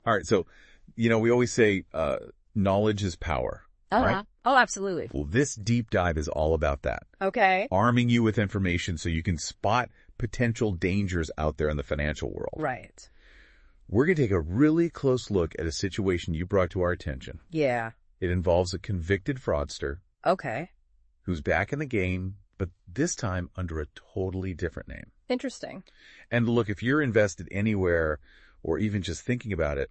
All right. So, we always say knowledge is power, right? Oh, absolutely. Well, this deep dive is all about that. Okay. Arming you with information so you can spot potential dangers out there in the financial world. Right. We're going to take a really close look at a situation you brought to our attention. Yeah. It involves a convicted fraudster. Okay. Who's back in the game, but this time under a totally different name. Interesting. And look, if you're invested anywhere or even just thinking about it,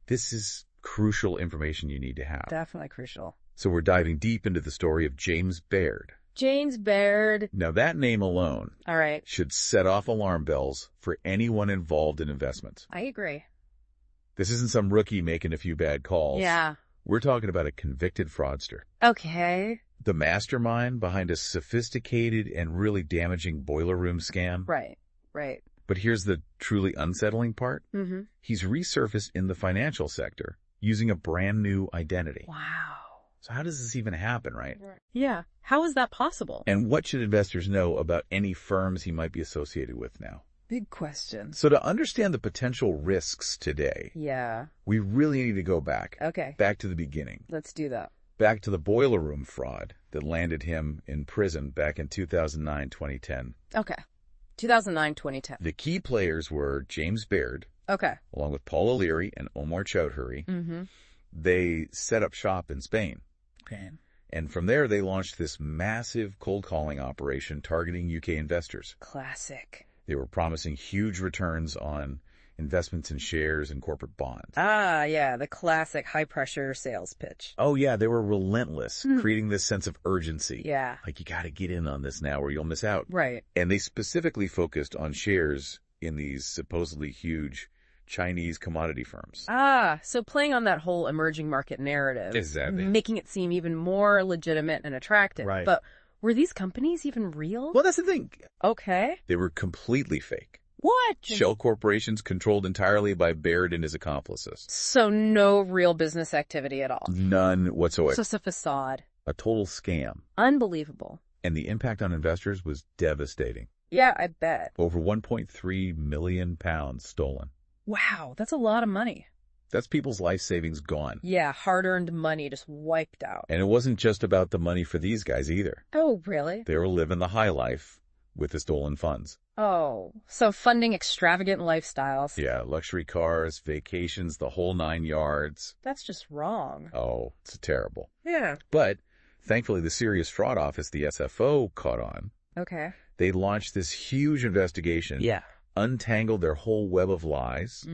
this is crucial information you need to have. Definitely crucial. So we're diving deep into the story of James Baird. James Baird. Now that name alone should set off alarm bells for anyone involved in investments. I agree. This isn't some rookie making a few bad calls. Yeah. We're talking about a convicted fraudster. Okay. The mastermind behind a sophisticated and really damaging boiler room scam. Right. But here's the truly unsettling part. He's resurfaced in the financial sector using a brand new identity. Wow. So how does this even happen, right? Yeah. How is that possible? And what should investors know about any firms he might be associated with now? Big question. So to understand the potential risks today, we really need to go back. Okay. Back to the beginning. Let's do that. Back to the boiler room fraud that landed him in prison back in 2009-2010. Okay. 2009-2010. The key players were James Baird, along with Paul O'Leary and Omar Chowdhury. They set up shop in Spain. Okay. And from there, they launched this massive cold calling operation targeting UK investors. Classic. They were promising huge returns on investments in shares and corporate bonds. Ah, yeah, the classic high-pressure sales pitch. Oh, yeah, they were relentless, creating this sense of urgency. Yeah. Like, you got to get in on this now or you'll miss out. Right. And they specifically focused on shares in these supposedly huge Chinese commodity firms. Ah, so playing on that whole emerging market narrative. Exactly. Making it seem even more legitimate and attractive. Right. But were these companies even real? Well, that's the thing. Okay. They were completely fake. What? Shell corporations controlled entirely by Baird and his accomplices. So no real business activity at all? None whatsoever. Just a facade. A total scam. Unbelievable. And the impact on investors was devastating. Yeah, I bet. Over 1.3 million pounds stolen. Wow, that's a lot of money. That's people's life savings gone. Yeah, hard-earned money just wiped out. And it wasn't just about the money for these guys either. Oh, really? They were living the high life with the stolen funds. Oh, so funding extravagant lifestyles. Yeah, luxury cars, vacations, the whole 9 yards. That's just wrong. Oh, it's terrible. Yeah. But thankfully, the Serious Fraud Office, the SFO, caught on. Okay. They launched this huge investigation. Yeah. Untangled their whole web of lies,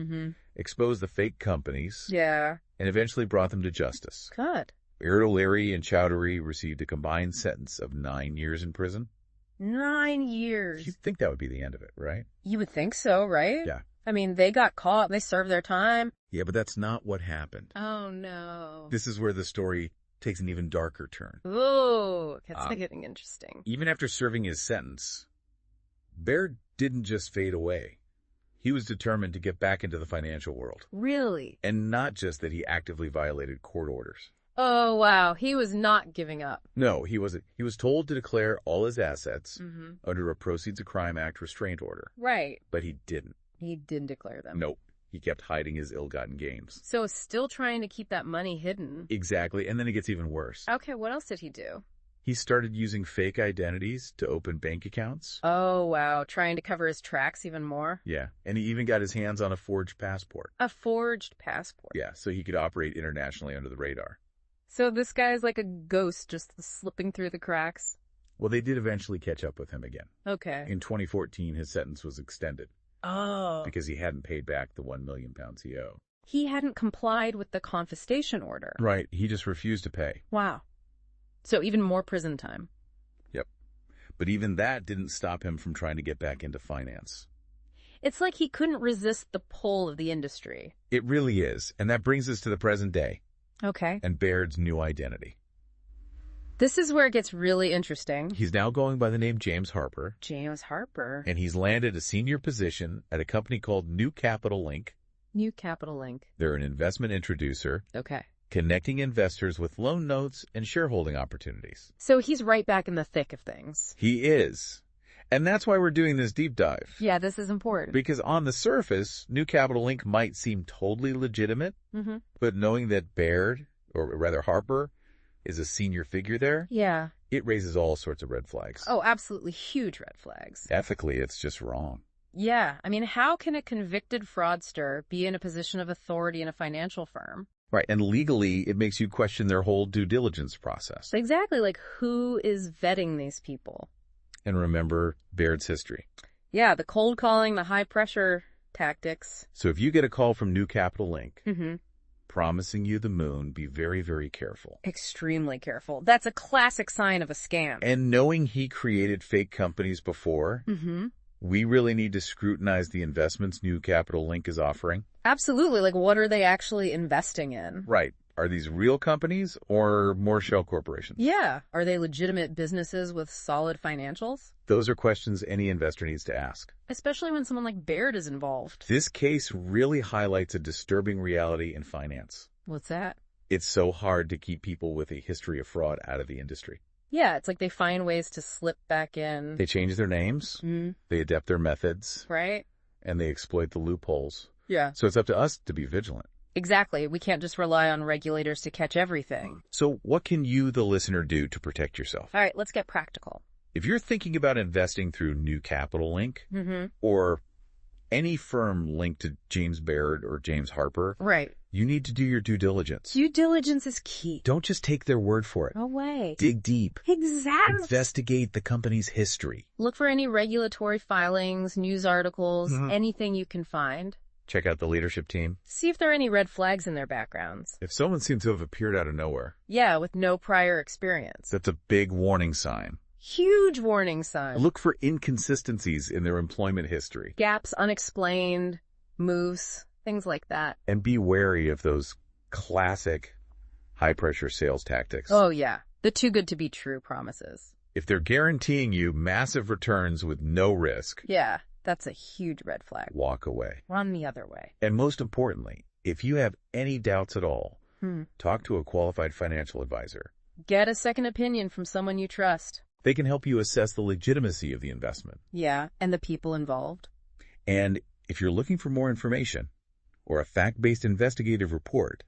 exposed the fake companies, Yeah. and eventually brought them to justice. Good. Baird, O'Leary, and Chowdhury received a combined sentence of 9 years in prison. 9 years. You'd think that would be the end of it, right? You would think so, right? Yeah. I mean, they got caught. They served their time. Yeah, but that's not what happened. Oh, no. This is where the story takes an even darker turn. Ooh, it's getting interesting. Even after serving his sentence, Baird didn't just fade away. He was determined to get back into the financial world. Really? And not just that he actively violated court orders. Oh, wow. He was not giving up. No, he wasn't. He was told to declare all his assets under a Proceeds of Crime Act restraint order. Right. But he didn't. He didn't declare them. Nope. He kept hiding his ill-gotten gains. So still trying to keep that money hidden. Exactly. And then it gets even worse. Okay, what else did he do? He started using fake identities to open bank accounts. Oh, wow. Trying to cover his tracks even more? Yeah. And he even got his hands on a forged passport. A forged passport? Yeah, so he could operate internationally under the radar. So this guy's like a ghost just slipping through the cracks? Well, they did eventually catch up with him again. Okay. In 2014, his sentence was extended. Oh. Because he hadn't paid back the £1 million he owed. He hadn't complied with the confiscation order. Right. He just refused to pay. Wow. So even more prison time. Yep. But even that didn't stop him from trying to get back into finance. It's like he couldn't resist the pull of the industry. It really is. And that brings us to the present day. Okay. And Baird's new identity. This is where it gets really interesting. He's now going by the name James Harper. James Harper. And he's landed a senior position at a company called New Capital Link. New Capital Link. They're an investment introducer. Okay. Connecting investors with loan notes and shareholding opportunities. So he's right back in the thick of things. He is. And that's why we're doing this deep dive. Yeah, this is important. Because on the surface, New Capital Inc. might seem totally legitimate, but knowing that Baird, or rather Harper, is a senior figure there, yeah, it raises all sorts of red flags. Oh, absolutely huge red flags. Ethically, it's just wrong. Yeah, I mean, how can a convicted fraudster be in a position of authority in a financial firm? Right, and legally, it makes you question their whole due diligence process. Exactly, like who is vetting these people? And remember Baird's history. Yeah, the cold calling, the high pressure tactics. So if you get a call from New Capital Inc. Promising you the moon, be very, very careful. Extremely careful. That's a classic sign of a scam. And knowing he created fake companies before, we really need to scrutinize the investments New Capital Inc. is offering. Absolutely. Like, what are they actually investing in? Right. Are these real companies or more shell corporations? Yeah. Are they legitimate businesses with solid financials? Those are questions any investor needs to ask. Especially when someone like Baird is involved. This case really highlights a disturbing reality in finance. What's that? It's so hard to keep people with a history of fraud out of the industry. Yeah, it's like they find ways to slip back in. They change their names, they adapt their methods, right? And they exploit the loopholes. Yeah. So it's up to us to be vigilant. Exactly. We can't just rely on regulators to catch everything. So what can you, the listener, do to protect yourself? All right, let's get practical. If you're thinking about investing through New Capital Inc. Or any firm linked to James Baird or James Harper, right, you need to do your due diligence. Due diligence is key. Don't just take their word for it. No way. Dig deep. Exactly. Investigate the company's history. Look for any regulatory filings, news articles, anything you can find. Check out the leadership team. See if there are any red flags in their backgrounds. If someone seems to have appeared out of nowhere. Yeah, with no prior experience. That's a big warning sign. Huge warning sign. Look for inconsistencies in their employment history. Gaps, unexplained, moves, things like that. And be wary of those classic high-pressure sales tactics. Oh, yeah. The too good to be true promises. If they're guaranteeing you massive returns with no risk. Yeah, that's a huge red flag. Walk away. Run the other way. And most importantly, if you have any doubts at all, talk to a qualified financial advisor. Get a second opinion from someone you trust. They can help you assess the legitimacy of the investment. Yeah, and the people involved. And if you're looking for more information or a fact-based investigative report,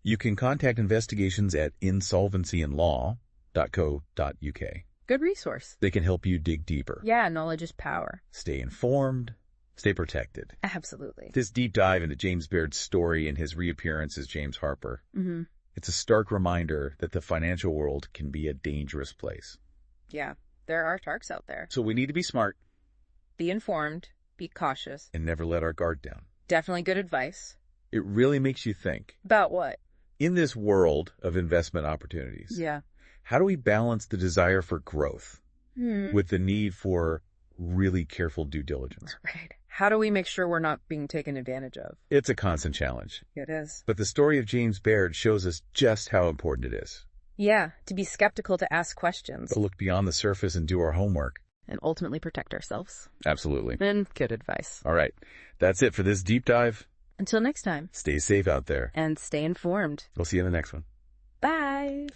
you can contact investigations at insolvencyandlaw.co.uk. Good resource. They can help you dig deeper. Yeah, knowledge is power. Stay informed. Stay protected. Absolutely. This deep dive into James Baird's story and his reappearance as James Harper, it's a stark reminder that the financial world can be a dangerous place. Yeah, there are sharks out there. So we need to be smart. Be informed. Be cautious. And never let our guard down. Definitely good advice. It really makes you think. About what? In this world of investment opportunities. Yeah. How do we balance the desire for growth with the need for really careful due diligence? Right. How do we make sure we're not being taken advantage of? It's a constant challenge. It is. But the story of James Baird shows us just how important it is. Yeah, to be skeptical, to ask questions. To look beyond the surface and do our homework. And ultimately protect ourselves. Absolutely. And good advice. All right. That's it for this deep dive. Until next time. Stay safe out there. And stay informed. We'll see you in the next one. Bye.